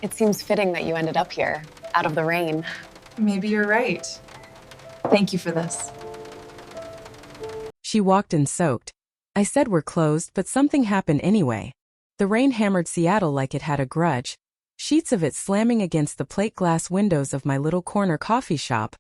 It seems fitting that you ended up here, out of the rain. Maybe you're right. Thank you for this. She walked in soaked. I said we're closed, but something happened anyway. The rain hammered Seattle like it had a grudge, sheets of it slamming against the plate glass windows of my little corner coffee shop,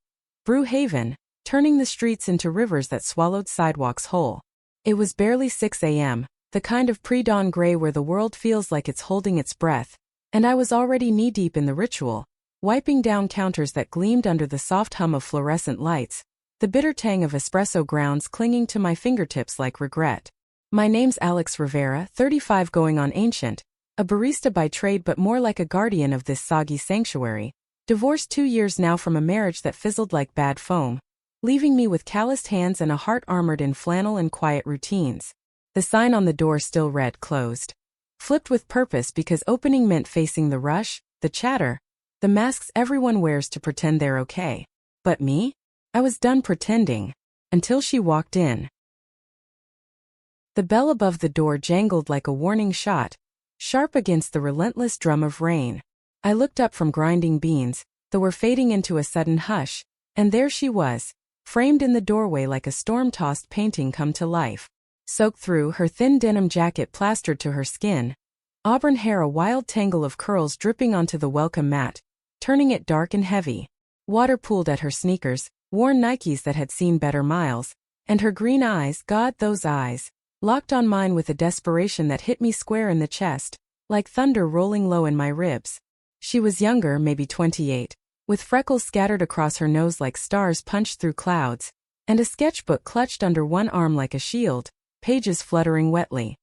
Brew Haven, turning the streets into rivers that swallowed sidewalks whole. It was barely 6 a.m., the kind of pre-dawn gray where the world feels like it's holding its breath, and I was already knee-deep in the ritual, wiping down counters that gleamed under the soft hum of fluorescent lights, the bitter tang of espresso grounds clinging to my fingertips like regret. My name's Alex Rivera, 35 going on ancient, a barista by trade but more like a guardian of this soggy sanctuary, divorced 2 years now from a marriage that fizzled like bad foam, leaving me with calloused hands and a heart armored in flannel and quiet routines. The sign on the door still read closed. Flipped with purpose because opening meant facing the rush, the chatter, the masks everyone wears to pretend they're okay. But me? I was done pretending. Until she walked in. The bell above the door jangled like a warning shot, sharp against the relentless drum of rain. I looked up from grinding beans, that were fading into a sudden hush, and there she was, framed in the doorway like a storm-tossed painting come to life. Soaked through, her thin denim jacket plastered to her skin, auburn hair a wild tangle of curls dripping onto the welcome mat, turning it dark and heavy. Water pooled at her sneakers, worn Nikes that had seen better miles, and her green eyes, God, those eyes, locked on mine with a desperation that hit me square in the chest, like thunder rolling low in my ribs. She was younger, maybe 28, with freckles scattered across her nose like stars punched through clouds, and a sketchbook clutched under one arm like a shield, pages fluttering wetly.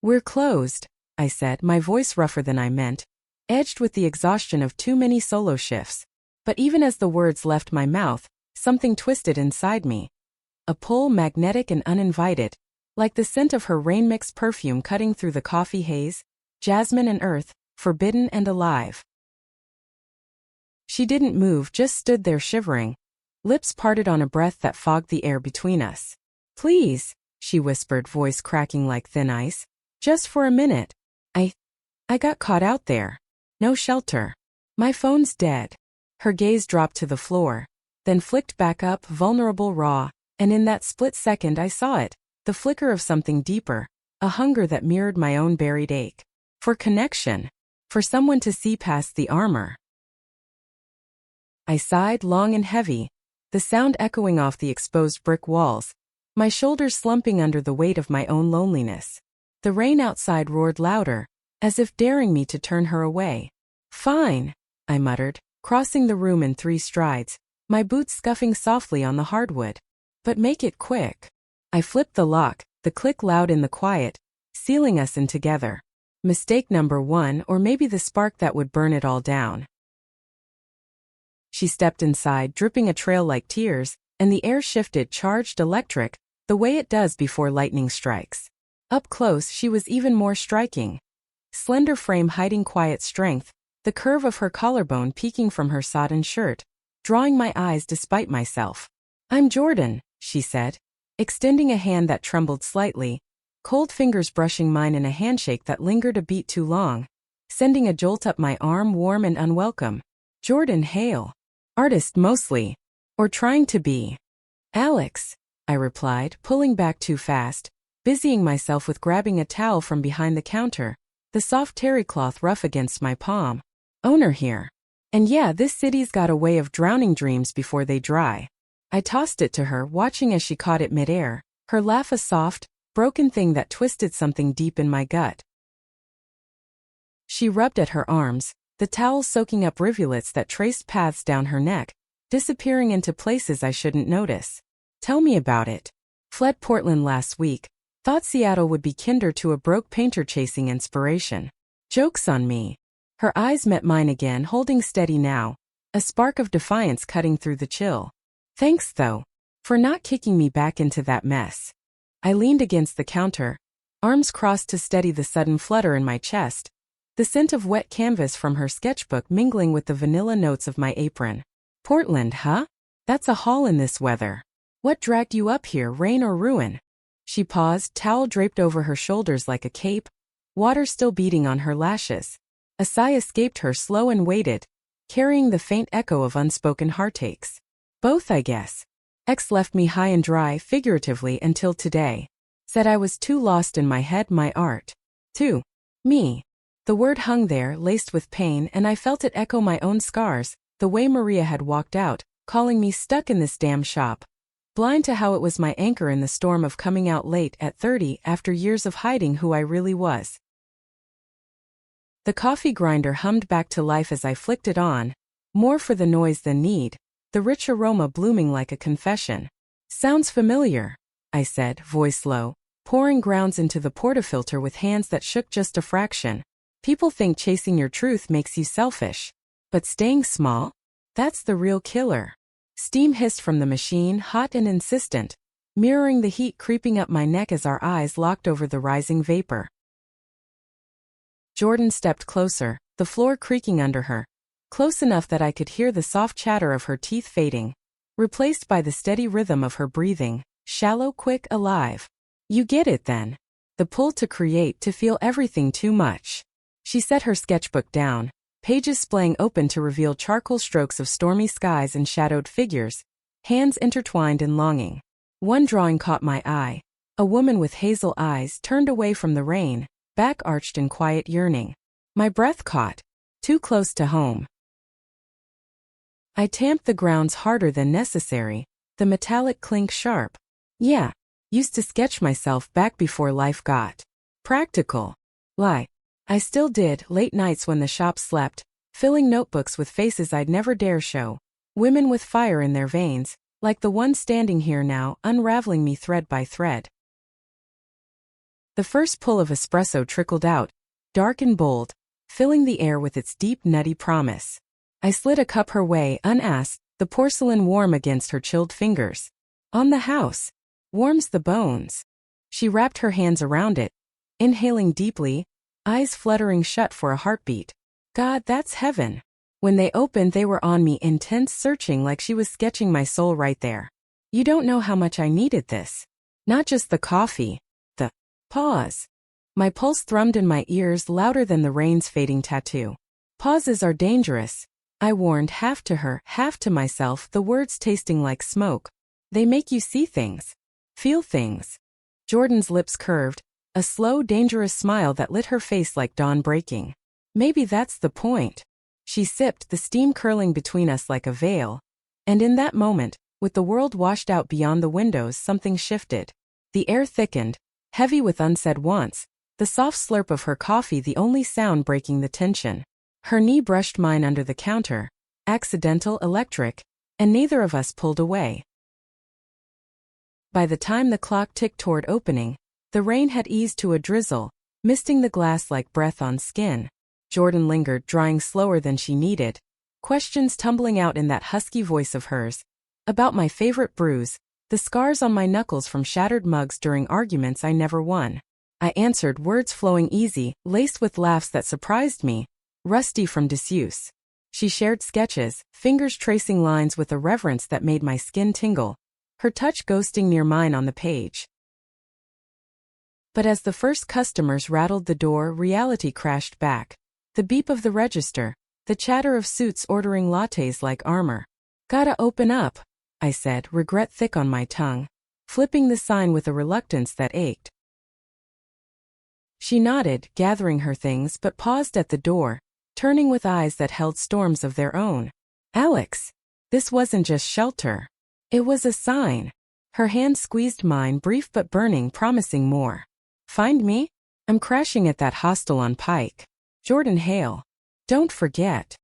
"We're closed," I said, my voice rougher than I meant, edged with the exhaustion of too many solo shifts. But even as the words left my mouth, something twisted inside me. A pull magnetic and uninvited, like the scent of her rain-mixed perfume cutting through the coffee haze, jasmine and earth, forbidden and alive. She didn't move, just stood there shivering, lips parted on a breath that fogged the air between us. "Please," she whispered, voice cracking like thin ice. "Just for a minute. I got caught out there. No shelter. My phone's dead." Her gaze dropped to the floor, then flicked back up, vulnerable, raw, and in that split second I saw it, the flicker of something deeper, a hunger that mirrored my own buried ache. For connection. For someone to see past the armor. I sighed, long and heavy, the sound echoing off the exposed brick walls, my shoulders slumping under the weight of my own loneliness. The rain outside roared louder, as if daring me to turn her away. "Fine," I muttered, crossing the room in 3 strides, my boots scuffing softly on the hardwood. "But make it quick." I flipped the lock, the click loud in the quiet, sealing us in together. Mistake number 1, or maybe the spark that would burn it all down. She stepped inside, dripping a trail like tears, and the air shifted, charged, electric, the way it does before lightning strikes. Up close, she was even more striking. Slender frame hiding quiet strength, the curve of her collarbone peeking from her sodden shirt, drawing my eyes despite myself. "I'm Jordan," she said, extending a hand that trembled slightly, cold fingers brushing mine in a handshake that lingered a beat too long, sending a jolt up my arm, warm and unwelcome. "Jordan Hale. Artist mostly. Or trying to be." "Alex," I replied, pulling back too fast, busying myself with grabbing a towel from behind the counter, the soft terry cloth rough against my palm. "Owner here. And yeah, this city's got a way of drowning dreams before they dry." I tossed it to her, watching as she caught it midair, her laugh a soft, broken thing that twisted something deep in my gut. She rubbed at her arms, the towel soaking up rivulets that traced paths down her neck, disappearing into places I shouldn't notice. "Tell me about it. Fled Portland last week. Thought Seattle would be kinder to a broke painter chasing inspiration. Joke's on me." Her eyes met mine again, holding steady now, a spark of defiance cutting through the chill. "Thanks, though, for not kicking me back into that mess." I leaned against the counter, arms crossed to steady the sudden flutter in my chest, the scent of wet canvas from her sketchbook mingling with the vanilla notes of my apron. "Portland, huh? That's a haul in this weather. What dragged you up here, rain or ruin?" She paused, towel draped over her shoulders like a cape, water still beating on her lashes. A sigh escaped her, slow and weighted, carrying the faint echo of unspoken heartaches. Both, I guess. Ex left me high and dry, figuratively, until today. Said I was too lost in my head, my art. Too. Me. The word hung there, laced with pain, and I felt it echo my own scars, the way Maria had walked out, calling me stuck in this damn shop. Blind to how it was my anchor in the storm of coming out late at 30 after years of hiding who I really was. The coffee grinder hummed back to life as I flicked it on, more for the noise than need, the rich aroma blooming like a confession. Sounds familiar, I said, voice low, pouring grounds into the portafilter with hands that shook just a fraction. People think chasing your truth makes you selfish. But staying small? That's the real killer. Steam hissed from the machine, hot and insistent, mirroring the heat creeping up my neck as our eyes locked over the rising vapor. Jordan stepped closer, the floor creaking under her, close enough that I could hear the soft chatter of her teeth fading, replaced by the steady rhythm of her breathing, shallow, quick, alive. You get it then. The pull to create, to feel everything too much. She set her sketchbook down, pages splaying open to reveal charcoal strokes of stormy skies and shadowed figures, hands intertwined in longing. One drawing caught my eye, a woman with hazel eyes turned away from the rain, back arched in quiet yearning. My breath caught, too close to home. I tamped the grounds harder than necessary, the metallic clink sharp. Yeah, used to sketch myself back before life got practical. Lie. I still did, late nights when the shop slept, filling notebooks with faces I'd never dare show. Women with fire in their veins, like the one standing here now, unraveling me thread by thread. The first pull of espresso trickled out, dark and bold, filling the air with its deep, nutty promise. I slid a cup her way, unasked, the porcelain warm against her chilled fingers. On the house. Warms the bones. She wrapped her hands around it, inhaling deeply, eyes fluttering shut for a heartbeat. God, that's heaven. When they opened, they were on me, intense, searching, like she was sketching my soul right there. You don't know how much I needed this. Not just the coffee. The pause. My pulse thrummed in my ears louder than the rain's fading tattoo. Pauses are dangerous, I warned, half to her, half to myself, the words tasting like smoke. They make you see things. Feel things. Jordan's lips curved, a slow, dangerous smile that lit her face like dawn breaking. Maybe that's the point. She sipped, the steam curling between us like a veil. And in that moment, with the world washed out beyond the windows, something shifted. The air thickened, heavy with unsaid wants, the soft slurp of her coffee the only sound breaking the tension. Her knee brushed mine under the counter, accidental, electric, and neither of us pulled away. By the time the clock ticked toward opening, the rain had eased to a drizzle, misting the glass like breath on skin. Jordan lingered, drying slower than she needed, questions tumbling out in that husky voice of hers. About my favorite brews, the scars on my knuckles from shattered mugs during arguments I never won. I answered, words flowing easy, laced with laughs that surprised me, rusty from disuse. She shared sketches, fingers tracing lines with a reverence that made my skin tingle, her touch ghosting near mine on the page. But as the first customers rattled the door, reality crashed back. The beep of the register, the chatter of suits ordering lattes like armor. Gotta open up, I said, regret thick on my tongue, flipping the sign with a reluctance that ached. She nodded, gathering her things, but paused at the door, turning with eyes that held storms of their own. Alex, this wasn't just shelter. It was a sign. Her hand squeezed mine, brief but burning, promising more. Find me? I'm crashing at that hostel on Pike. Jordan Hale. Don't forget.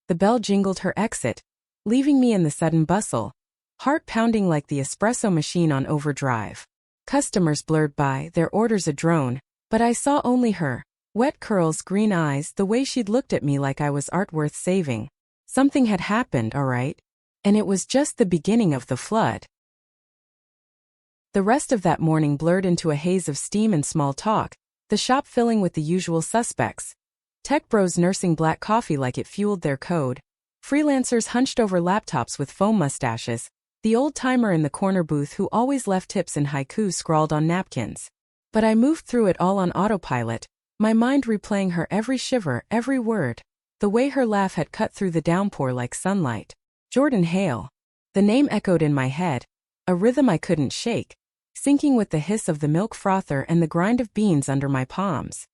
The bell jingled her exit, leaving me in the sudden bustle, heart pounding like the espresso machine on overdrive. Customers blurred by, their orders a drone, but I saw only her. Wet curls, green eyes, the way she'd looked at me like I was art worth saving. Something had happened, all right. And it was just the beginning of the flood. The rest of that morning blurred into a haze of steam and small talk, the shop filling with the usual suspects. Tech bros nursing black coffee like it fueled their code. Freelancers hunched over laptops with foam mustaches. The old-timer in the corner booth who always left tips in haiku scrawled on napkins. But I moved through it all on autopilot, my mind replaying her every shiver, every word, the way her laugh had cut through the downpour like sunlight. Jordan Hale. The name echoed in my head, a rhythm I couldn't shake, syncing with the hiss of the milk frother and the grind of beans under my palms.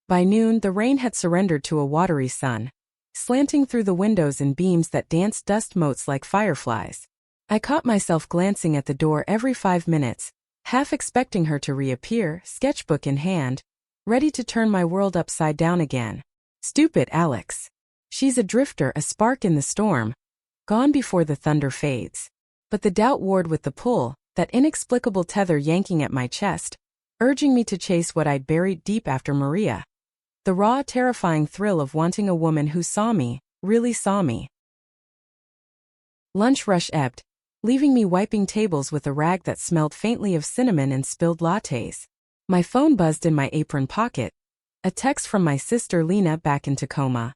By noon, the rain had surrendered to a watery sun, slanting through the windows in beams that danced dust motes like fireflies. I caught myself glancing at the door every 5 minutes, half expecting her to reappear, sketchbook in hand, ready to turn my world upside down again. Stupid Alex. She's a drifter, a spark in the storm, gone before the thunder fades. But the doubt warred with the pull, that inexplicable tether yanking at my chest, urging me to chase what I'd buried deep after Maria. The raw, terrifying thrill of wanting a woman who saw me, really saw me. Lunch rush ebbed, leaving me wiping tables with a rag that smelled faintly of cinnamon and spilled lattes. My phone buzzed in my apron pocket. A text from my sister Lena back in Tacoma.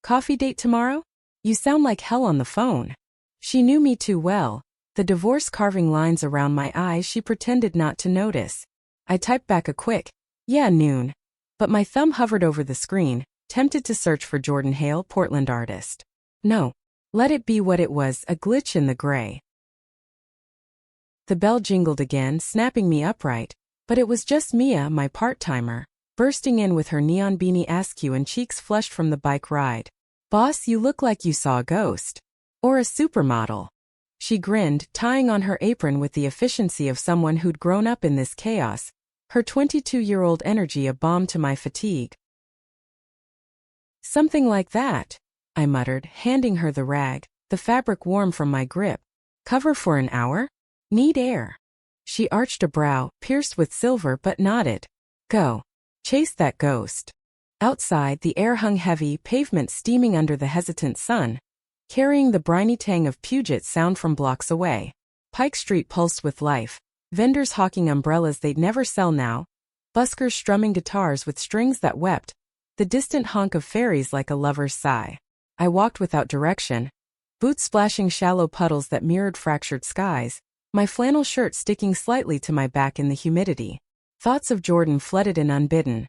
Coffee date tomorrow? You sound like hell on the phone. She knew me too well, the divorce carving lines around my eyes she pretended not to notice. I typed back a quick, yeah, noon. But my thumb hovered over the screen, tempted to search for Jordan Hale, Portland artist. No. Let it be what it was, a glitch in the gray. The bell jingled again, snapping me upright, but it was just Mia, my part-timer, bursting in with her neon beanie askew and cheeks flushed from the bike ride. Boss, you look like you saw a ghost. Or a supermodel. She grinned, tying on her apron with the efficiency of someone who'd grown up in this chaos, her 22-year-old energy a balm to my fatigue. Something like that, I muttered, handing her the rag, the fabric warm from my grip. Cover for an hour? Need air. She arched a brow, pierced with silver, but nodded. Go. Chase that ghost. Outside, the air hung heavy, pavement steaming under the hesitant sun, carrying the briny tang of Puget Sound from blocks away. Pike Street pulsed with life, vendors hawking umbrellas they'd never sell now, buskers strumming guitars with strings that wept, the distant honk of ferries like a lover's sigh. I walked without direction, boots splashing shallow puddles that mirrored fractured skies, my flannel shirt sticking slightly to my back in the humidity. Thoughts of Jordan flooded in unbidden.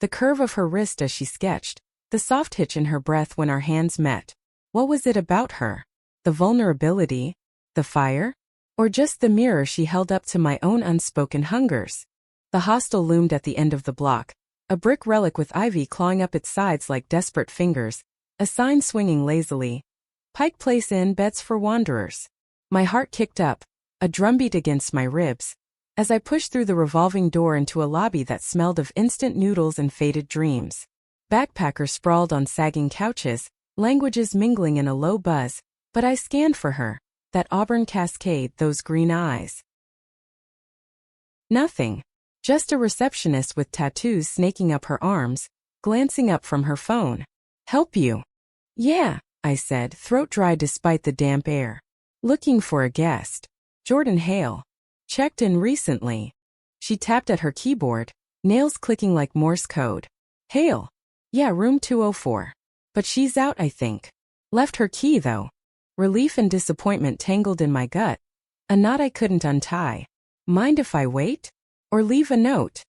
The curve of her wrist as she sketched, the soft hitch in her breath when our hands met. What was it about her? The vulnerability? The fire? Or just the mirror she held up to my own unspoken hungers? The hostel loomed at the end of the block, a brick relic with ivy clawing up its sides like desperate fingers, a sign swinging lazily. Pike Place Inn, beds for wanderers. My heart kicked up, a drumbeat against my ribs, as I pushed through the revolving door into a lobby that smelled of instant noodles and faded dreams. Backpackers sprawled on sagging couches, languages mingling in a low buzz, but I scanned for her, that auburn cascade, those green eyes. Nothing. Just a receptionist with tattoos snaking up her arms, glancing up from her phone. Help you? Yeah, I said, throat dry despite the damp air. Looking for a guest. Jordan Hale. Checked in recently. She tapped at her keyboard, nails clicking like Morse code. Hale. Yeah, room 204. But she's out, I think. Left her key, though. Relief and disappointment tangled in my gut. A knot I couldn't untie. Mind if I wait? Or leave a note?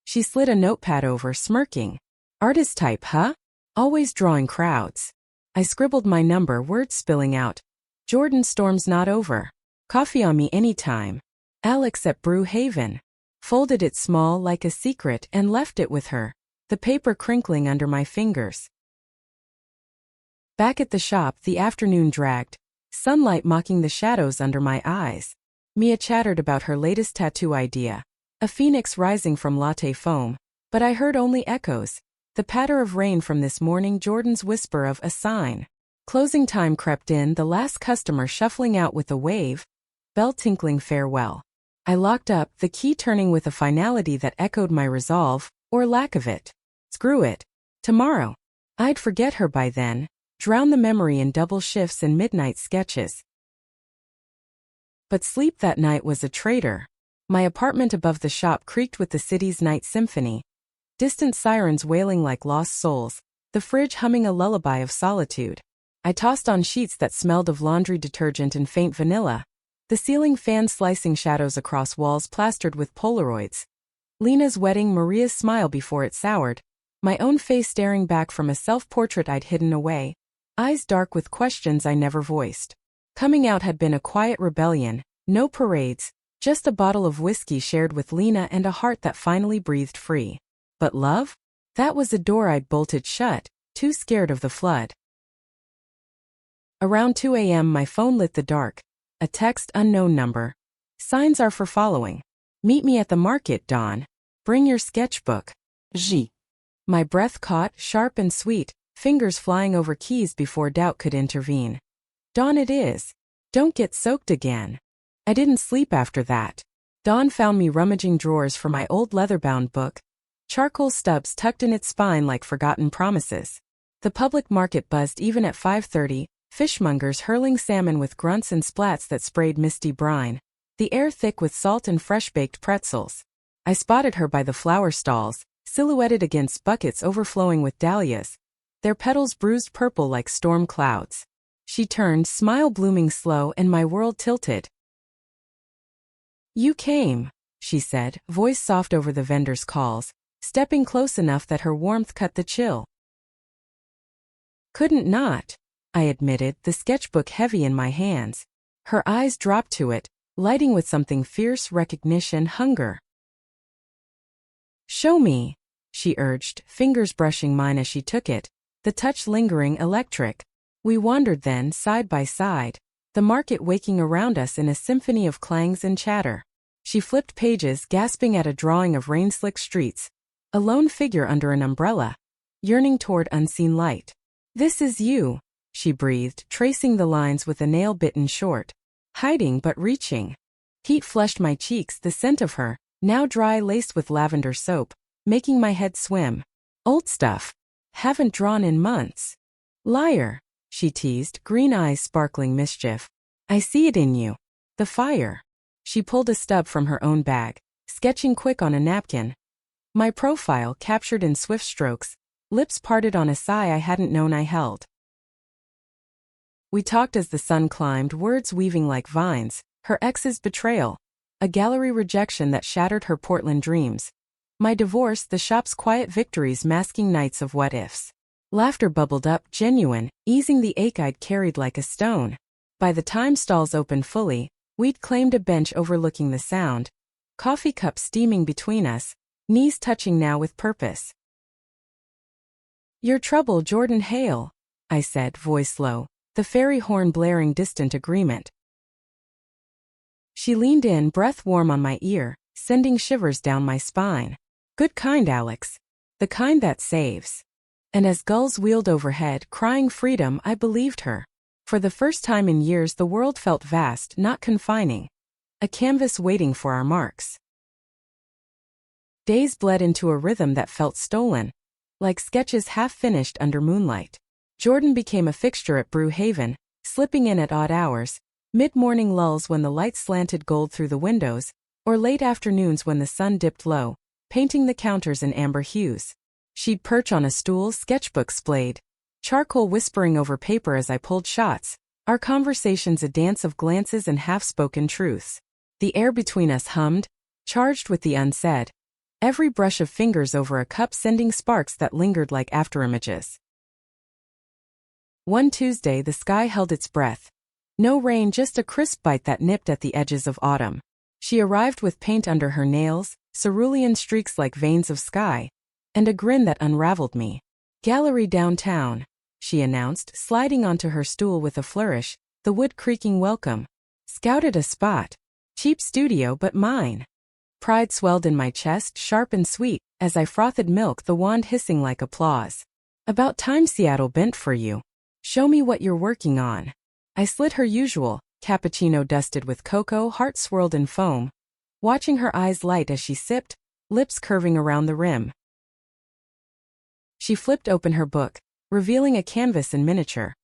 She slid a notepad over, smirking. Artist type, huh? Always drawing crowds. I scribbled my number, words spilling out. Jordan, storm's not over. Coffee on me anytime. Alex at Brew Haven. Folded it small like a secret and left it with her, the paper crinkling under my fingers. Back at the shop, the afternoon dragged, sunlight mocking the shadows under my eyes. Mia chattered about her latest tattoo idea, a phoenix rising from latte foam, but I heard only echoes, the patter of rain from this morning, Jordan's whisper of a sign. Closing time crept in, the last customer shuffling out with a wave, bell tinkling farewell. I locked up, the key turning with a finality that echoed my resolve, or lack of it. Screw it. Tomorrow. I'd forget her by then, drown the memory in double shifts and midnight sketches. But sleep that night was a traitor. My apartment above the shop creaked with the city's night symphony. Distant sirens wailing like lost souls, the fridge humming a lullaby of solitude. I tossed on sheets that smelled of laundry detergent and faint vanilla, the ceiling fan slicing shadows across walls plastered with Polaroids. Lena's wedding, Maria's smile before it soured, my own face staring back from a self-portrait I'd hidden away, eyes dark with questions I never voiced. Coming out had been a quiet rebellion, no parades, just a bottle of whiskey shared with Lena and a heart that finally breathed free. But love? That was a door I'd bolted shut, too scared of the flood. Around 2 a.m. my phone lit the dark. A text, unknown number. Signs are for following. Meet me at the market, Dawn. Bring your sketchbook. J. My breath caught, sharp and sweet, fingers flying over keys before doubt could intervene. Dawn it is. Don't get soaked again. I didn't sleep after that. Dawn found me rummaging drawers for my old leather-bound book, charcoal stubs tucked in its spine like forgotten promises. The public market buzzed even at 5:30, fishmongers hurling salmon with grunts and splats that sprayed misty brine, the air thick with salt and fresh-baked pretzels. I spotted her by the flower stalls, silhouetted against buckets overflowing with dahlias, their petals bruised purple like storm clouds. She turned, smile blooming slow, and my world tilted. You came, she said, voice soft over the vendor's calls, stepping close enough that her warmth cut the chill. Couldn't not, I admitted, the sketchbook heavy in my hands. Her eyes dropped to it, lighting with something fierce, recognition, hunger. Show me, she urged, fingers brushing mine as she took it, the touch lingering, electric. We wandered then, side by side, the market waking around us in a symphony of clangs and chatter. She flipped pages, gasping at a drawing of rain-slicked streets, a lone figure under an umbrella, yearning toward unseen light. This is you, she breathed, tracing the lines with a nail bitten short, hiding but reaching. Heat flushed my cheeks, the scent of her, now dry, laced with lavender soap, making my head swim. Old stuff. Haven't drawn in months. Liar, she teased, green eyes sparkling mischief. I see it in you. The fire. She pulled a stub from her own bag, sketching quick on a napkin. My profile captured in swift strokes, lips parted on a sigh I hadn't known I held. We talked as the sun climbed, words weaving like vines, her ex's betrayal, a gallery rejection that shattered her Portland dreams, my divorce, the shop's quiet victories masking nights of what-ifs. Laughter bubbled up, genuine, easing the ache I'd carried like a stone. By the time stalls opened fully, we'd claimed a bench overlooking the sound, coffee cups steaming between us, knees touching now with purpose. Your trouble, Jordan Hale, I said, voice low, the fairy horn blaring distant agreement. She leaned in, breath warm on my ear, sending shivers down my spine. Good kind, Alex. The kind that saves. And as gulls wheeled overhead, crying freedom, I believed her. For the first time in years the world felt vast, not confining. A canvas waiting for our marks. Days bled into a rhythm that felt stolen, like sketches half-finished under moonlight. Jordan became a fixture at Brew Haven, slipping in at odd hours, mid-morning lulls when the light slanted gold through the windows, or late afternoons when the sun dipped low, painting the counters in amber hues. She'd perch on a stool, sketchbook splayed, charcoal whispering over paper as I pulled shots, our conversations a dance of glances and half-spoken truths. The air between us hummed, charged with the unsaid, every brush of fingers over a cup sending sparks that lingered like afterimages. One Tuesday the sky held its breath. No rain, just a crisp bite that nipped at the edges of autumn. She arrived with paint under her nails, cerulean streaks like veins of sky, and a grin that unraveled me. Gallery downtown, she announced, sliding onto her stool with a flourish, the wood creaking welcome. Scouted a spot. Cheap studio but mine. Pride swelled in my chest, sharp and sweet, as I frothed milk, the wand hissing like applause. About time Seattle bent for you. Show me what you're working on. I slid her usual, cappuccino dusted with cocoa, heart swirled in foam, watching her eyes light as she sipped, lips curving around the rim. She flipped open her book, revealing a canvas in miniature.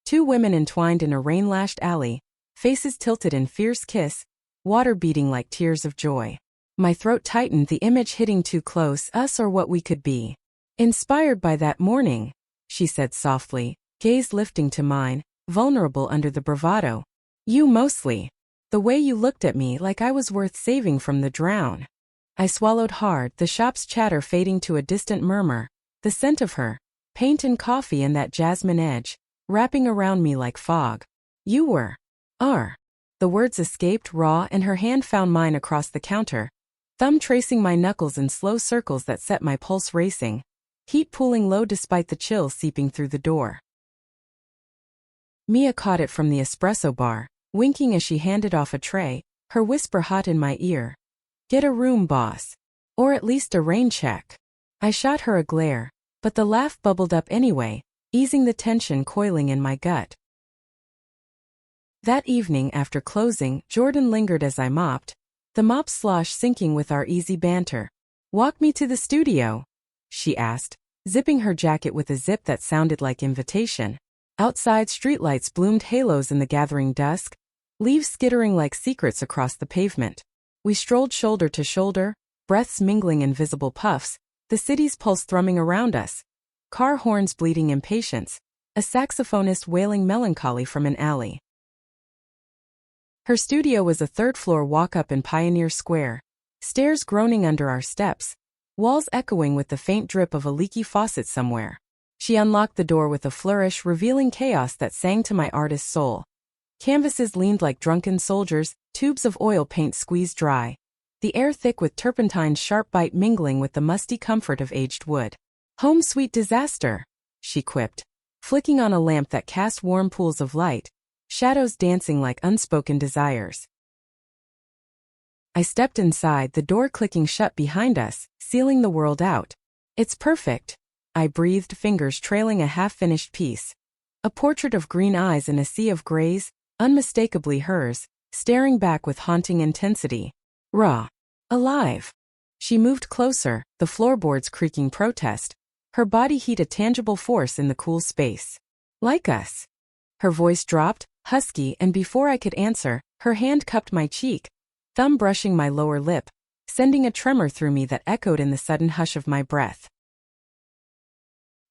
Two women entwined in a rain-lashed alley, faces tilted in fierce kiss, water beating like tears of joy. My throat tightened, the image hitting too close, us or what we could be. Inspired by that morning, she said softly, gaze lifting to mine, vulnerable under the bravado. You mostly. The way you looked at me like I was worth saving from the drown. I swallowed hard, the shop's chatter fading to a distant murmur, the scent of her, paint and coffee and that jasmine edge, wrapping around me like fog. You are. The words escaped raw and her hand found mine across the counter, thumb tracing my knuckles in slow circles that set my pulse racing, heat pooling low despite the chill seeping through the door. Mia caught it from the espresso bar, winking as she handed off a tray, her whisper hot in my ear. Get a room, boss. Or at least a rain check. I shot her a glare, but the laugh bubbled up anyway, easing the tension coiling in my gut. That evening after closing, Jordan lingered as I mopped, the mop slosh syncing with our easy banter. Walk me to the studio, she asked, zipping her jacket with a zip that sounded like invitation. Outside, streetlights bloomed halos in the gathering dusk, leaves skittering like secrets across the pavement. We strolled shoulder to shoulder, breaths mingling in visible puffs, the city's pulse thrumming around us. Car horns bleating impatience, a saxophonist wailing melancholy from an alley. Her studio was a third-floor walk-up in Pioneer Square, stairs groaning under our steps, walls echoing with the faint drip of a leaky faucet somewhere. She unlocked the door with a flourish, revealing chaos that sang to my artist's soul. Canvases leaned like drunken soldiers, tubes of oil paint squeezed dry, the air thick with turpentine's sharp bite mingling with the musty comfort of aged wood. Home sweet disaster, she quipped, flicking on a lamp that cast warm pools of light, shadows dancing like unspoken desires. I stepped inside, the door clicking shut behind us, sealing the world out. It's perfect, I breathed, fingers trailing a half-finished piece. A portrait of green eyes in a sea of grays, unmistakably hers, staring back with haunting intensity. Raw. Alive. She moved closer, the floorboards creaking protest, her body heat a tangible force in the cool space. Like us. Her voice dropped, husky, and before I could answer, her hand cupped my cheek, thumb brushing my lower lip, sending a tremor through me that echoed in the sudden hush of my breath.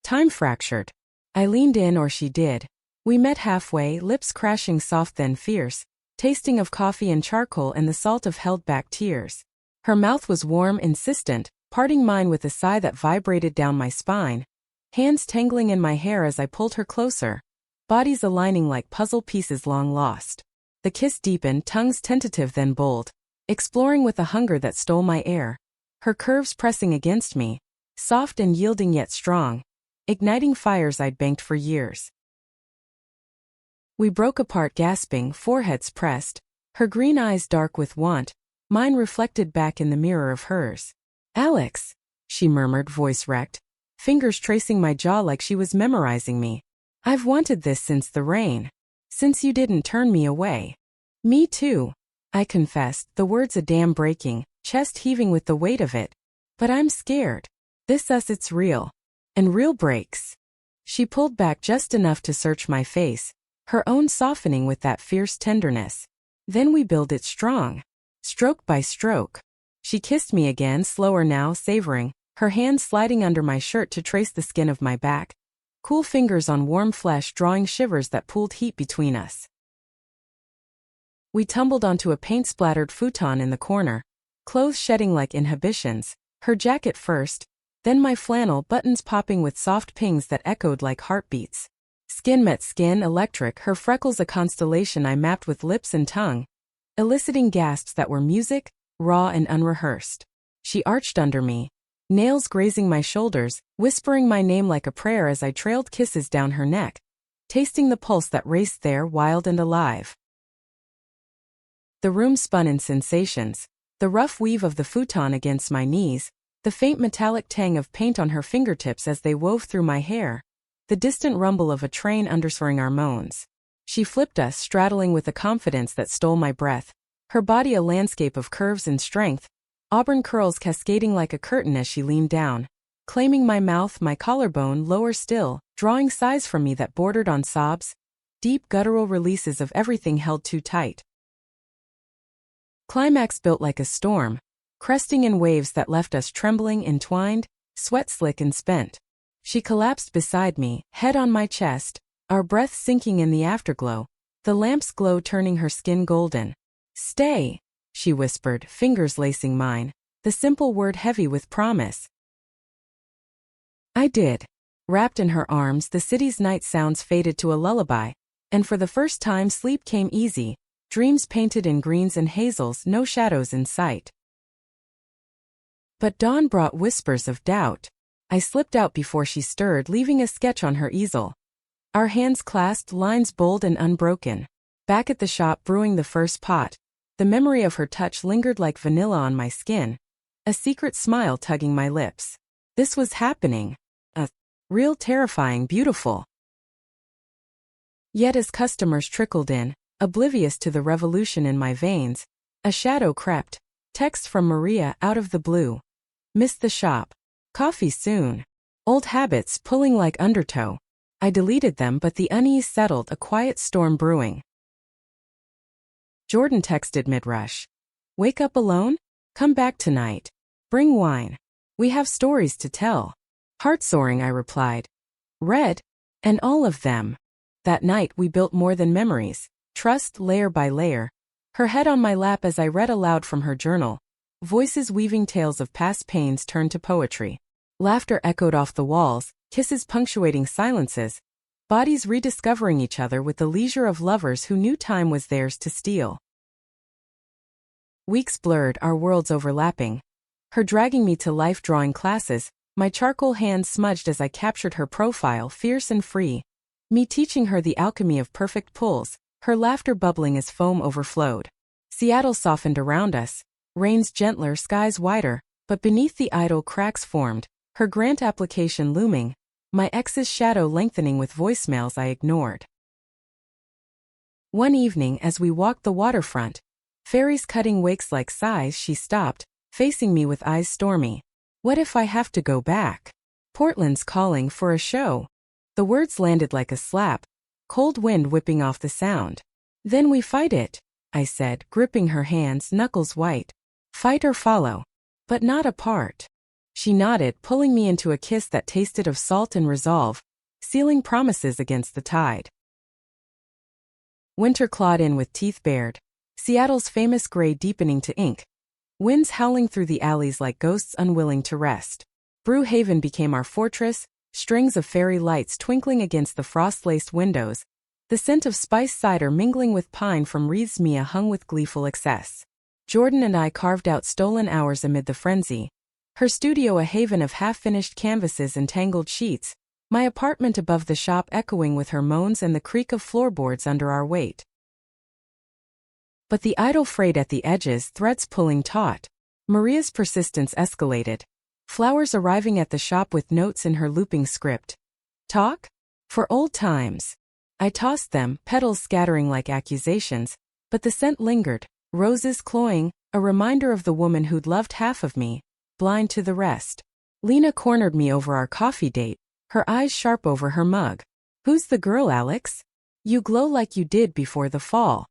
Time fractured. I leaned in, or she did. We met halfway, lips crashing soft then fierce, tasting of coffee and charcoal and the salt of held-back tears. Her mouth was warm, insistent, parting mine with a sigh that vibrated down my spine, hands tangling in my hair as I pulled her closer, bodies aligning like puzzle pieces long lost. The kiss deepened, tongues tentative then bold, exploring with a hunger that stole my air, her curves pressing against me, soft and yielding yet strong, igniting fires I'd banked for years. We broke apart gasping, foreheads pressed, her green eyes dark with want, mine reflected back in the mirror of hers. Alex, she murmured, voice wrecked, fingers tracing my jaw like she was memorizing me. I've wanted this since the rain. Since you didn't turn me away. Me too, I confessed, the words a dam breaking, chest heaving with the weight of it. But I'm scared. This us, it's real. And real breaks. She pulled back just enough to search my face, her own softening with that fierce tenderness. Then we build it strong. Stroke by stroke. She kissed me again, slower now, savoring, her hand sliding under my shirt to trace the skin of my back, cool fingers on warm flesh drawing shivers that pooled heat between us. We tumbled onto a paint-splattered futon in the corner, clothes shedding like inhibitions, her jacket first, then my flannel, buttons popping with soft pings that echoed like heartbeats. Skin met skin, electric, her freckles a constellation I mapped with lips and tongue, eliciting gasps that were music, raw and unrehearsed. She arched under me, nails grazing my shoulders, whispering my name like a prayer as I trailed kisses down her neck, tasting the pulse that raced there, wild and alive. The room spun in sensations, the rough weave of the futon against my knees, the faint metallic tang of paint on her fingertips as they wove through my hair, the distant rumble of a train undersoaring our moans. She flipped us, straddling with a confidence that stole my breath, her body a landscape of curves and strength, auburn curls cascading like a curtain as she leaned down, claiming my mouth, my collarbone, lower still, drawing sighs from me that bordered on sobs, deep guttural releases of everything held too tight. Climax built like a storm, cresting in waves that left us trembling, entwined, sweat slick and spent. She collapsed beside me, head on my chest, our breath sinking in the afterglow, the lamp's glow turning her skin golden. Stay, she whispered, fingers lacing mine, the simple word heavy with promise. I did. Wrapped in her arms, the city's night sounds faded to a lullaby, and for the first time sleep came easy, dreams painted in greens and hazels, no shadows in sight. But dawn brought whispers of doubt. I slipped out before she stirred, leaving a sketch on her easel. Our hands clasped, lines bold and unbroken. Back at the shop brewing the first pot, the memory of her touch lingered like vanilla on my skin, a secret smile tugging my lips. This was happening. Real, terrifying, beautiful. Yet as customers trickled in, oblivious to the revolution in my veins, a shadow crept. Text from Maria out of the blue. Missed the shop. Coffee soon. Old habits pulling like undertow. I deleted them, but the unease settled, a quiet storm brewing. Jordan texted mid-rush. Wake up alone? Come back tonight. Bring wine. We have stories to tell. Heart-soaring, I replied. Read, and all of them. That night we built more than memories, trust layer by layer. Her head on my lap as I read aloud from her journal. Voices weaving tales of past pains turned to poetry. Laughter echoed off the walls, kisses punctuating silences. Bodies rediscovering each other with the leisure of lovers who knew time was theirs to steal. Weeks blurred, our worlds overlapping. Her dragging me to life drawing classes, my charcoal hands smudged as I captured her profile, fierce and free. Me teaching her the alchemy of perfect pulls, her laughter bubbling as foam overflowed. Seattle softened around us, rains gentler, skies wider, but beneath the idle cracks formed, her grant application looming, my ex's shadow lengthening with voicemails I ignored. One evening as we walked the waterfront, fairies cutting wakes like sighs, she stopped, facing me with eyes stormy. What if I have to go back? Portland's calling for a show. The words landed like a slap, cold wind whipping off the sound. Then we fight it, I said, gripping her hands, knuckles white. Fight or follow, but not apart. She nodded, pulling me into a kiss that tasted of salt and resolve, sealing promises against the tide. Winter clawed in with teeth bared, Seattle's famous gray deepening to ink. Winds howling through the alleys like ghosts unwilling to rest. Brew Haven became our fortress, strings of fairy lights twinkling against the frost-laced windows, the scent of spiced cider mingling with pine from wreaths Mia hung with gleeful excess. Jordan and I carved out stolen hours amid the frenzy. Her studio a haven of half-finished canvases and tangled sheets, my apartment above the shop echoing with her moans and the creak of floorboards under our weight. But the idol frayed at the edges, threads pulling taut. Maria's persistence escalated. Flowers arriving at the shop with notes in her looping script. Talk? For old times. I tossed them, petals scattering like accusations, but the scent lingered, roses cloying, a reminder of the woman who'd loved half of me, blind to the rest. Lena cornered me over our coffee date, her eyes sharp over her mug. Who's the girl, Alex? You glow like you did before the fall.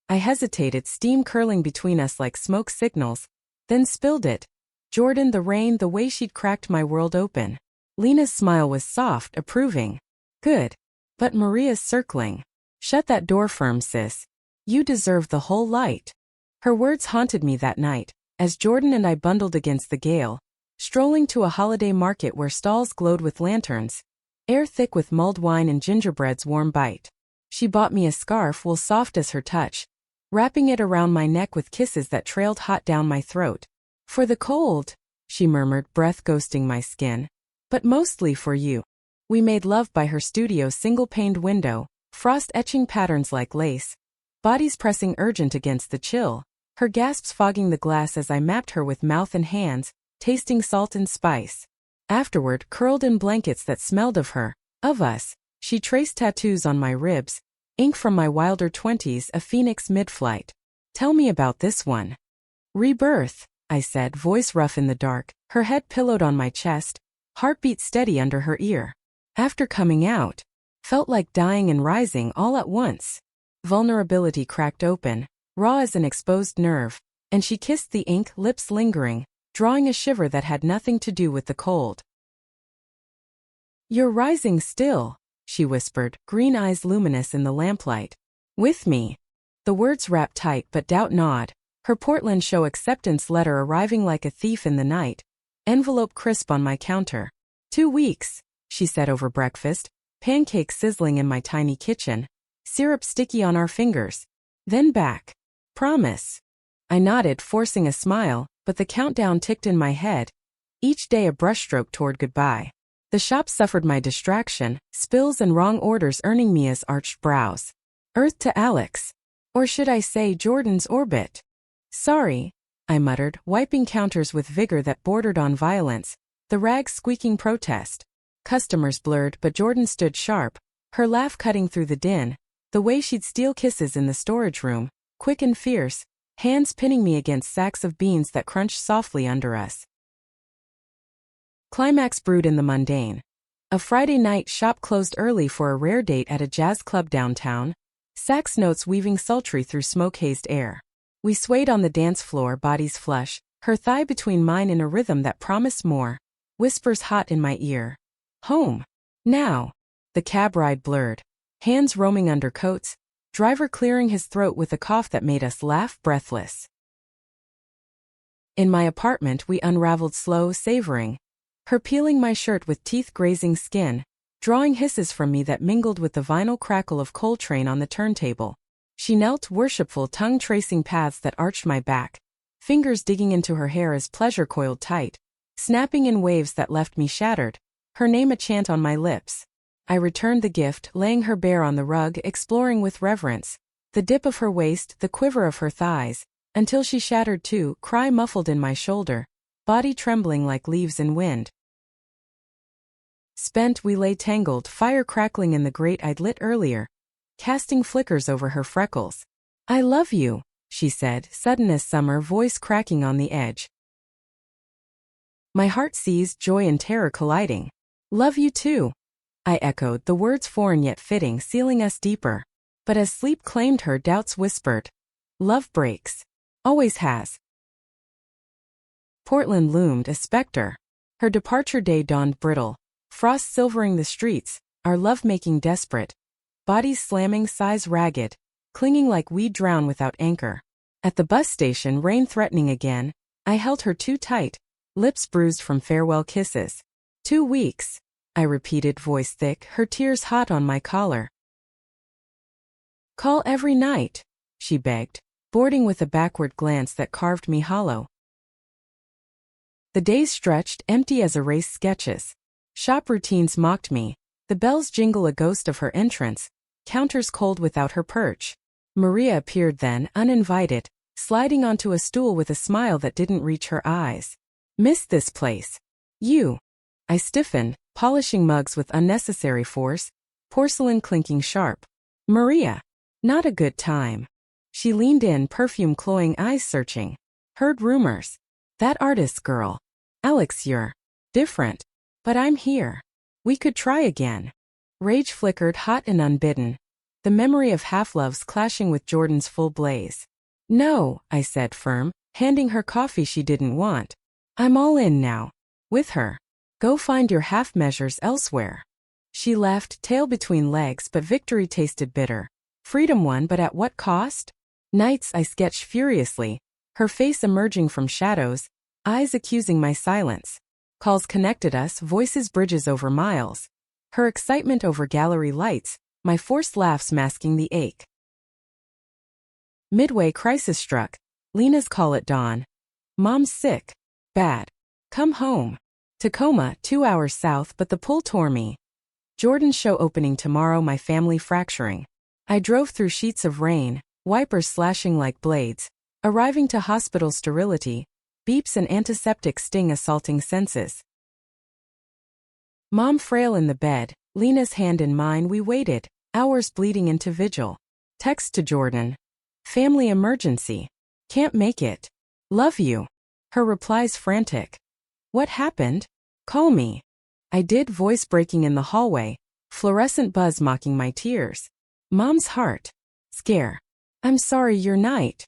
I hesitated, steam curling between us like smoke signals, then spilled it. Jordan, the rain, the way she'd cracked my world open. Lena's smile was soft, approving. Good. But Maria's circling. Shut that door firm, sis. You deserve the whole light. Her words haunted me that night, as Jordan and I bundled against the gale, strolling to a holiday market where stalls glowed with lanterns, air thick with mulled wine and gingerbread's warm bite. She bought me a scarf, wool soft as her touch, wrapping it around my neck with kisses that trailed hot down my throat. For the cold, she murmured, breath ghosting my skin. But mostly for you. We made love by her studio's single-paned window, frost etching patterns like lace, bodies pressing urgent against the chill, her gasps fogging the glass as I mapped her with mouth and hands, tasting salt and spice. Afterward, curled in blankets that smelled of her, of us, she traced tattoos on my ribs, ink from my wilder 20s, a phoenix mid-flight. Tell me about this one. Rebirth, I said, voice rough in the dark, her head pillowed on my chest, heartbeat steady under her ear. After coming out, felt like dying and rising all at once. Vulnerability cracked open, raw as an exposed nerve, and she kissed the ink, lips lingering, drawing a shiver that had nothing to do with the cold. You're rising still, she whispered, green eyes luminous in the lamplight. With me. The words wrapped tight, but doubt gnawed, Her Portland show acceptance letter arriving like a thief in the night, envelope crisp on my counter. 2 weeks, she said over breakfast, pancakes sizzling in my tiny kitchen, syrup sticky on our fingers. Then back. Promise. I nodded, forcing a smile, but the countdown ticked in my head. Each day a brushstroke toward goodbye. The shop suffered my distraction, spills and wrong orders earning me as arched brows. Earth to Alex. Or should I say Jordan's orbit? Sorry, I muttered, wiping counters with vigor that bordered on violence, the rags squeaking protest. Customers blurred, but Jordan stood sharp, her laugh cutting through the din, the way she'd steal kisses in the storage room, quick and fierce, hands pinning me against sacks of beans that crunched softly under us. Climax brewed in the mundane. A Friday night shop closed early for a rare date at a jazz club downtown, sax notes weaving sultry through smoke-hazed air. We swayed on the dance floor, bodies flush, her thigh between mine in a rhythm that promised more, whispers hot in my ear. Home. Now. The cab ride blurred, hands roaming under coats, driver clearing his throat with a cough that made us laugh breathless. In my apartment we unraveled slow, savoring, her peeling my shirt with teeth grazing skin, drawing hisses from me that mingled with the vinyl crackle of Coltrane on the turntable. She knelt, worshipful, tongue tracing paths that arched my back, fingers digging into her hair as pleasure coiled tight, snapping in waves that left me shattered, her name a chant on my lips. I returned the gift, laying her bare on the rug, exploring with reverence, the dip of her waist, the quiver of her thighs, until she shattered too, cry muffled in my shoulder, body trembling like leaves in wind. Spent, we lay tangled, fire crackling in the grate I'd lit earlier, casting flickers over her freckles. I love you, she said, sudden as summer, voice cracking on the edge. My heart seized, joy and terror colliding. Love you too, I echoed, the words foreign yet fitting, sealing us deeper. But as sleep claimed her, doubts whispered. Love breaks. Always has. Portland loomed, a specter. Her departure day dawned brittle, frost silvering the streets, our love-making desperate. Bodies slamming, sighs ragged, clinging like we'd drown without anchor. At the bus station, rain threatening again, I held her too tight, lips bruised from farewell kisses. 2 weeks, I repeated, voice thick, her tears hot on my collar. Call every night, she begged, boarding with a backward glance that carved me hollow. The days stretched, empty as erased sketches. Shop routines mocked me, the bells jingle a ghost of her entrance, counters cold without her perch. Maria appeared then, uninvited, sliding onto a stool with a smile that didn't reach her eyes. Missed this place. You. I stiffened, polishing mugs with unnecessary force, porcelain clinking sharp. Maria. Not a good time. She leaned in, perfume cloying, eyes searching. Heard rumors. That artist girl. Alex, you're different. But I'm here. We could try again. Rage flickered, hot and unbidden, the memory of half-loves clashing with Jordan's full blaze. No, I said, firm, handing her coffee she didn't want. I'm all in now. With her. Go find your half-measures elsewhere. She laughed, tail between legs, but victory tasted bitter. Freedom won, but at what cost? Nights, I sketched furiously, her face emerging from shadows, eyes accusing my silence. Calls connected us, voices bridges over miles. Her excitement over gallery lights, my forced laughs masking the ache. Midway, crisis struck. Lena's call at dawn. Mom's sick. Bad. Come home. Tacoma, 2 hours south, but the pull tore me. Jordan's show opening tomorrow, my family fracturing. I drove through sheets of rain, wipers slashing like blades, arriving to hospital sterility, beeps and antiseptic sting assaulting senses. Mom frail in the bed, Lena's hand in mine, we waited, hours bleeding into vigil. Text to Jordan. Family emergency. Can't make it. Love you. Her replies frantic. What happened? Call me. I did, voice breaking in the hallway, fluorescent buzz mocking my tears. Mom's heart. Scare. I'm sorry, your night.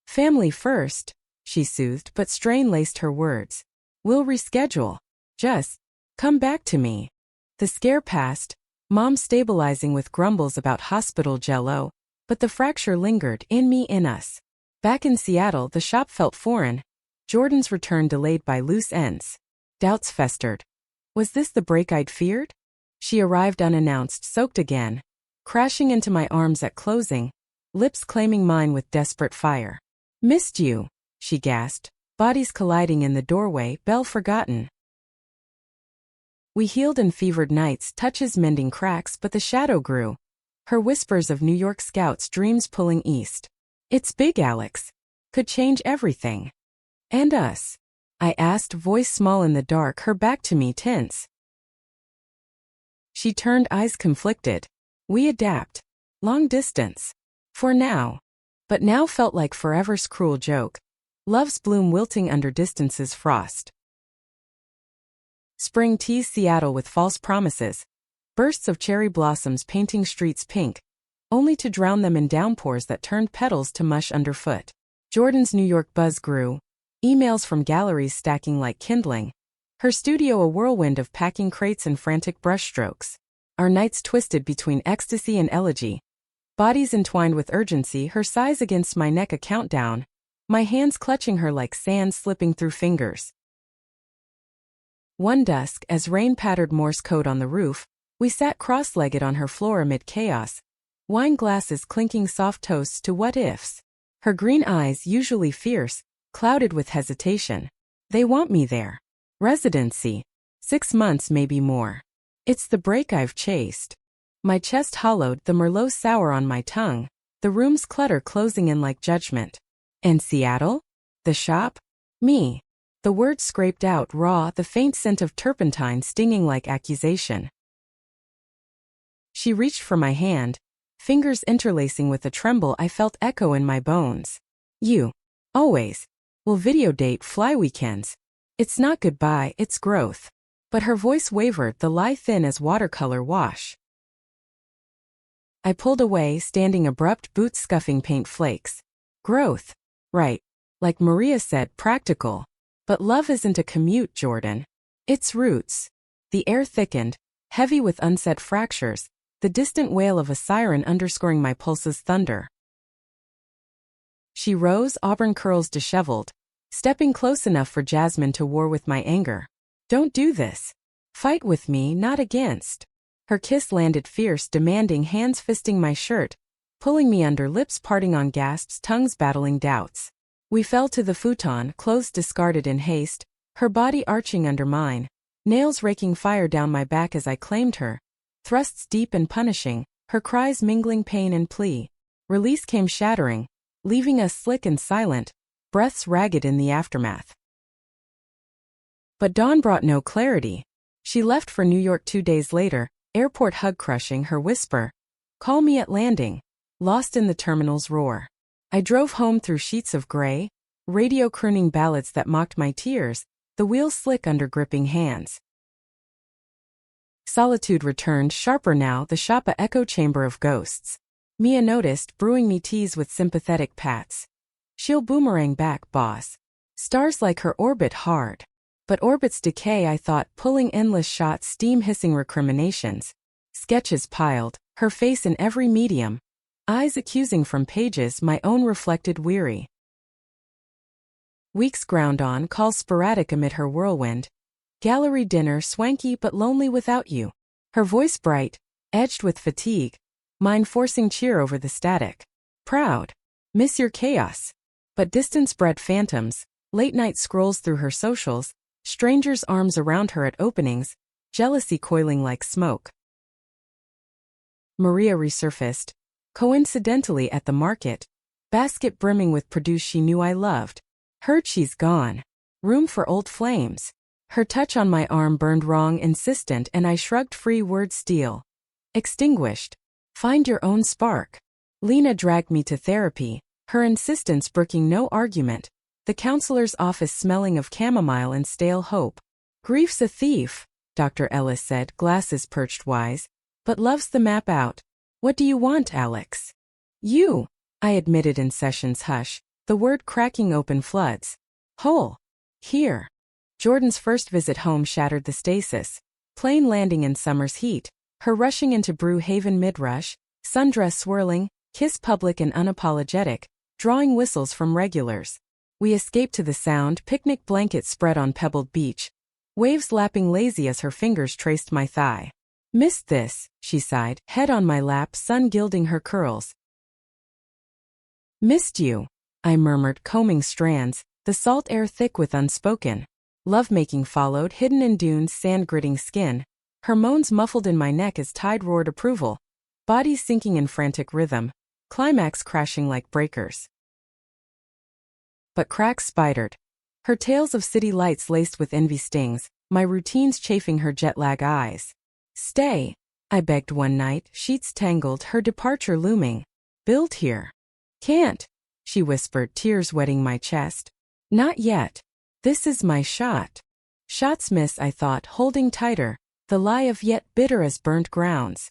Family first, she soothed, but strain laced her words. We'll reschedule. Just come back to me. The scare passed, Mom stabilizing with grumbles about hospital jello, but the fracture lingered, in me, in us. Back in Seattle, the shop felt foreign. Jordan's return delayed by loose ends. Doubts festered. Was this the break I'd feared? She arrived unannounced, soaked again, crashing into my arms at closing, lips claiming mine with desperate fire. "Missed you," she gasped, bodies colliding in the doorway, bell forgotten. We healed in fevered nights, touches mending cracks, but the shadow grew. Her whispers of New York scouts, dreams pulling east. "It's big, Alex. Could change everything." "And us?" I asked, voice small in the dark, her back to me, tense. She turned, eyes conflicted. "We adapt. Long distance. For now." But now felt like forever's cruel joke. Love's bloom wilting under distance's frost. Spring teased Seattle with false promises. Bursts of cherry blossoms painting streets pink, only to drown them in downpours that turned petals to mush underfoot. Jordan's New York buzz grew. Emails from galleries stacking like kindling. Her studio a whirlwind of packing crates and frantic brushstrokes. Our nights twisted between ecstasy and elegy. Bodies entwined with urgency, her sighs against my neck a countdown. My hands clutching her like sand slipping through fingers. One dusk, as rain pattered Morse code on the roof, we sat cross-legged on her floor amid chaos. Wine glasses clinking soft toasts to what-ifs. Her green eyes, usually fierce, clouded with hesitation. "They want me there. Residency. 6 months, maybe more. It's the break I've chased." My chest hollowed, the Merlot sour on my tongue, the room's clutter closing in like judgment. "And Seattle? The shop? Me." The words scraped out, raw, the faint scent of turpentine stinging like accusation. She reached for my hand, fingers interlacing with a tremble I felt echo in my bones. "You. Always. We'll video date, fly weekends. It's not goodbye, it's growth." But her voice wavered, the lie thin as watercolor wash. I pulled away, standing abrupt, boots scuffing paint flakes. "Growth. Right. Like Maria said, practical. But love isn't a commute, Jordan. It's roots." The air thickened, heavy with unsaid fractures, the distant wail of a siren underscoring my pulses' thunder. She rose, auburn curls disheveled, stepping close enough for Jasmine to war with my anger. "Don't do this. Fight with me, not against." Her kiss landed fierce, demanding, hands fisting my shirt, pulling me under, lips parting on gasps, tongues battling doubts. We fell to the futon, clothes discarded in haste, her body arching under mine, nails raking fire down my back as I claimed her, thrusts deep and punishing, her cries mingling pain and plea. Release came shattering, leaving us slick and silent, breaths ragged in the aftermath. But dawn brought no clarity. She left for New York 2 days later, airport hug crushing, her whisper, "Call me at landing," lost in the terminal's roar. I drove home through sheets of gray, radio crooning ballads that mocked my tears, the wheels slick under gripping hands. Solitude returned, sharper now, the shop a echo chamber of ghosts. Mia noticed, brewing me teas with sympathetic pats. "She'll boomerang back, boss. Stars like her orbit hard." But orbits decay, I thought, pulling endless shots, steam hissing recriminations. Sketches piled, her face in every medium. Eyes accusing from pages, my own reflected weary. Weeks ground on, calls sporadic amid her whirlwind. Gallery dinner, swanky but lonely without you. Her voice bright, edged with fatigue, mine forcing cheer over the static. "Proud. Miss your chaos." But distance bred phantoms, late night scrolls through her socials, strangers' arms around her at openings, jealousy coiling like smoke. Maria resurfaced, coincidentally at the market, basket brimming with produce she knew I loved. Heard she's gone. Room for old flames. Her touch on my arm burned wrong, insistent, and I shrugged free, words steel. Extinguished. Find your own spark. Lena dragged me to therapy, her insistence brooking no argument, the counselor's office smelling of chamomile and stale hope. "Grief's a thief," Dr. Ellis said, glasses perched wise, "but love's the map out. What do you want, Alex?" "You," I admitted in session's hush, the word cracking open floods. "Whole. Here." Jordan's first visit home shattered the stasis. Plane landing in summer's heat, her rushing into Brew Haven mid-rush, sundress swirling, kiss public and unapologetic, drawing whistles from regulars. We escaped to the sound, picnic blanket spread on pebbled beach, waves lapping lazy as her fingers traced my thigh. "Missed this," she sighed, head on my lap, sun gilding her curls. "Missed you," I murmured, combing strands, the salt air thick with unspoken lovemaking followed, hidden in dunes, sand gritting skin, her moans muffled in my neck as tide roared approval, bodies sinking in frantic rhythm, climax crashing like breakers. But cracks spidered. Her tales of city lights laced with envy stings, my routines chafing her jet-lag eyes. "Stay," I begged one night, sheets tangled, her departure looming. "Build here." "Can't," she whispered, tears wetting my chest. "Not yet. This is my shot." Shots miss, I thought, holding tighter, the lie of yet bitter as burnt grounds.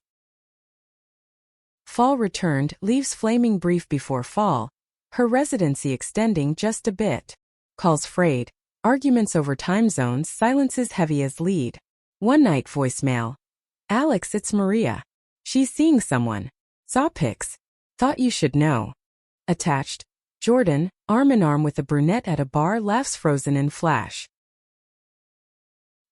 Fall returned, leaves flaming brief before fall, her residency extending just a bit. Calls frayed, arguments over time zones, silences heavy as lead. One night voicemail. "Alex, it's Maria. She's seeing someone. Saw pics. Thought you should know." Attached. Jordan, arm in arm with a brunette at a bar, laughs frozen in flash.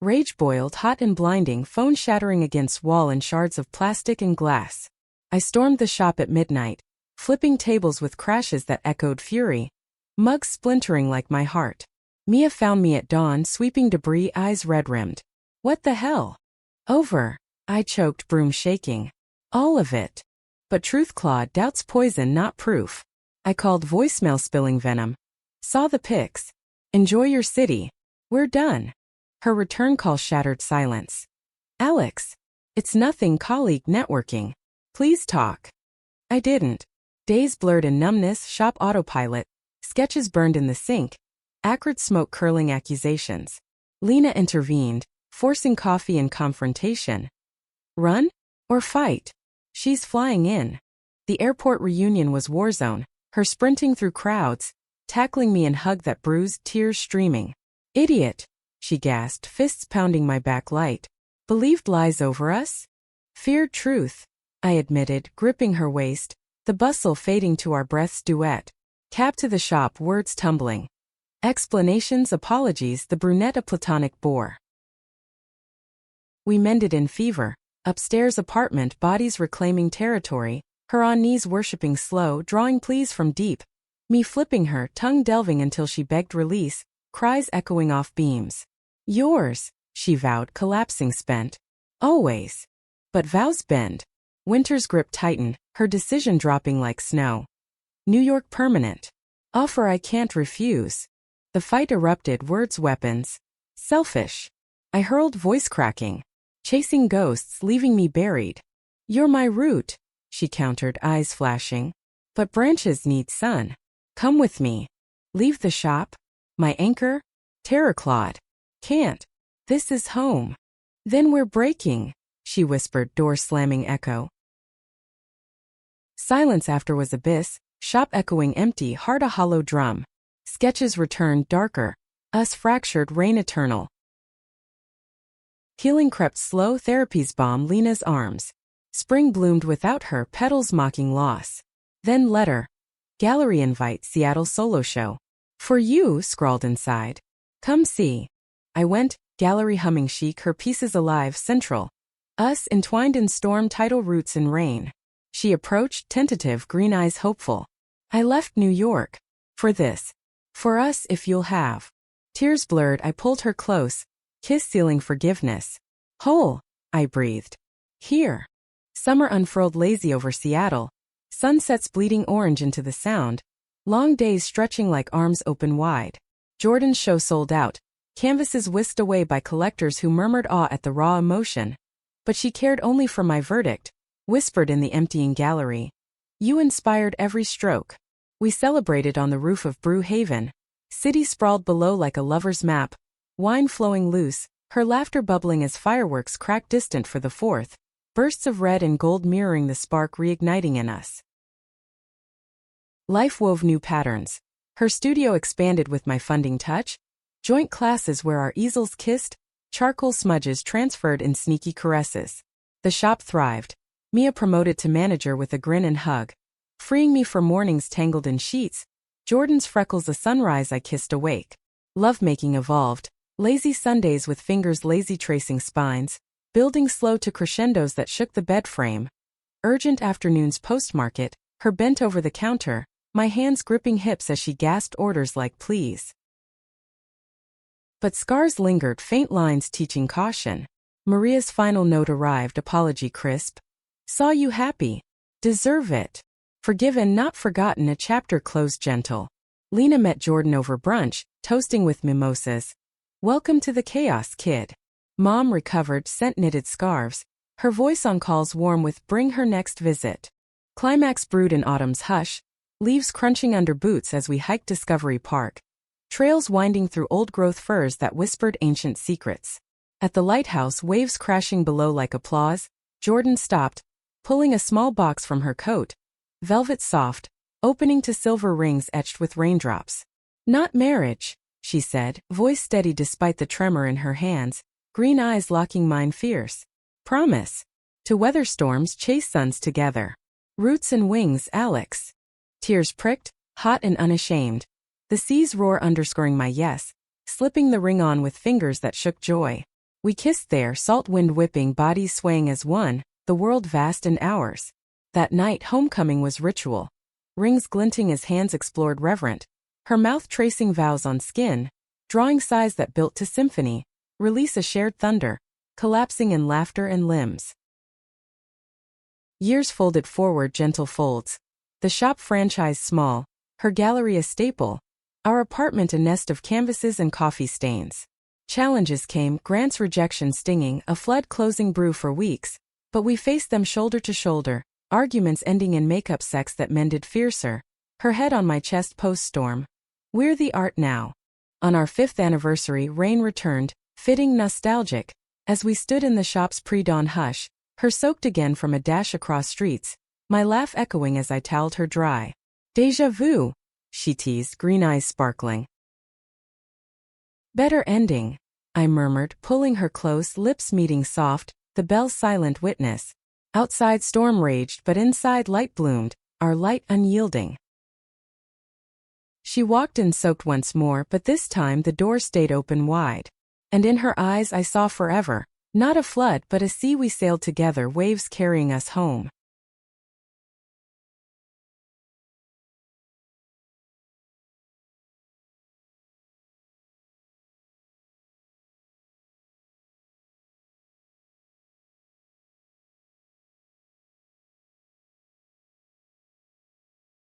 Rage boiled, hot and blinding, phone shattering against wall and shards of plastic and glass. I stormed the shop at midnight, flipping tables with crashes that echoed fury, mugs splintering like my heart. Mia found me at dawn, sweeping debris, eyes red-rimmed. "What the hell?" "Over," I choked, broom shaking. "All of it." But truth clawed, doubt's poison, not proof. I called voicemail, spilling venom. "Saw the pics. Enjoy your city. We're done." Her return call shattered silence. "Alex. It's nothing, colleague, networking. Please talk." I didn't. Days blurred in numbness, shop autopilot, sketches burned in the sink, acrid smoke curling accusations. Lena intervened, forcing coffee and confrontation. Run? Or fight? She's flying in. The airport reunion was war zone, her sprinting through crowds, tackling me in hug that bruised, tears streaming. "Idiot," she gasped, fists pounding my back light. "Believed lies over us?" "Feared truth," I admitted, gripping her waist, the bustle fading to our breaths duet. Cab to the shop, words tumbling. Explanations, apologies, the brunette a platonic bore. We mended in fever. Upstairs apartment, bodies reclaiming territory, her on knees worshipping slow, drawing pleas from deep. Me flipping her, tongue delving until she begged release, cries echoing off beams. "Yours," she vowed, collapsing spent. "Always." But vows bend. Winter's grip tighten, her decision dropping like snow. "New York permanent. Offer I can't refuse." The fight erupted, words weapons. "Selfish." I hurled, voice cracking. "Chasing ghosts, leaving me buried." "You're my root," she countered, eyes flashing. "But branches need sun. Come with me." "Leave the shop?" My anchor? Terror clawed. "Can't. This is home." "Then we're breaking," she whispered, door slamming echo. Silence after was abyss, shop echoing empty, heart a hollow drum. Sketches returned, darker. Us fractured, rain eternal. Healing crept slow, therapy's balm, Lena's arms. Spring bloomed without her, petals mocking loss. Then letter. Gallery invite, Seattle solo show. "For you," scrawled inside. "Come see." I went, gallery humming chic, her pieces alive, central. Us entwined in storm, tidal roots in rain. She approached, tentative, green eyes hopeful. "I left New York. For this. For us, if you'll have." Tears blurred, I pulled her close. Kiss sealing forgiveness. "Whole," I breathed. "Here." Summer unfurled lazy over Seattle. Sunsets bleeding orange into the sound. Long days stretching like arms open wide. Jordan's show sold out. Canvases whisked away by collectors who murmured awe at the raw emotion. But she cared only for my verdict. Whispered in the emptying gallery. "You inspired every stroke." We celebrated on the roof of Brew Haven. City sprawled below like a lover's map. Wine flowing loose, her laughter bubbling as fireworks cracked distant for the 4th. Bursts of red and gold mirroring the spark reigniting in us. Life wove new patterns. Her studio expanded with my funding touch. Joint classes where our easels kissed, charcoal smudges transferred in sneaky caresses. The shop thrived. Mia promoted to manager with a grin and hug. freeing me from mornings tangled in sheets. Jordan's freckles a sunrise I kissed awake. Lovemaking evolved, lazy Sundays with fingers lazy tracing spines, building slow to crescendos that shook the bed frame. Urgent afternoons post-market, her bent over the counter, my hands gripping hips as she gasped orders like please. But scars lingered, faint lines teaching caution. Maria's final note arrived, apology crisp. Saw you happy. Deserve it. Forgiven, not forgotten, a chapter closed gentle. Lena met Jordan over brunch, toasting with mimosas. Welcome to the chaos, kid. Mom recovered, scent knitted scarves, her voice on calls warm with bring her next visit. Climax brewed in autumn's hush, leaves crunching under boots as we hiked Discovery Park. Trails winding through old-growth firs that whispered ancient secrets. At the lighthouse, waves crashing below like applause, Jordan stopped, pulling a small box from her coat, velvet soft, opening to silver rings etched with raindrops. Not marriage, she said, voice steady despite the tremor in her hands, green eyes locking mine fierce. Promise. To weather storms, chase suns together. Roots and wings, Alex. Tears pricked, hot and unashamed. The sea's roar underscoring my yes, slipping the ring on with fingers that shook joy. We kissed there, salt wind whipping, bodies swaying as one, the world vast and ours. That night, homecoming was ritual. Rings glinting as hands explored reverent, her mouth tracing vows on skin, drawing sighs that built to symphony, release a shared thunder, collapsing in laughter and limbs. Years folded forward, gentle folds. The shop franchise small, her gallery a staple, our apartment a nest of canvases and coffee stains. Challenges came, grants rejection stinging, a flood closing brew for weeks, but we faced them shoulder to shoulder, arguments ending in makeup sex that mended fiercer, her head on my chest post-storm. We're the art now. On our 5th anniversary, rain returned, fitting nostalgic, as we stood in the shop's pre-dawn hush, her soaked again from a dash across streets, my laugh echoing as I toweled her dry. Deja vu, she teased, green eyes sparkling. Better ending, I murmured, pulling her close, lips meeting soft, the bell's silent witness. Outside storm raged, but inside light bloomed, our light unyielding. She walked in soaked once more, but this time the door stayed open wide. And in her eyes I saw forever, not a flood but a sea we sailed together, waves carrying us home.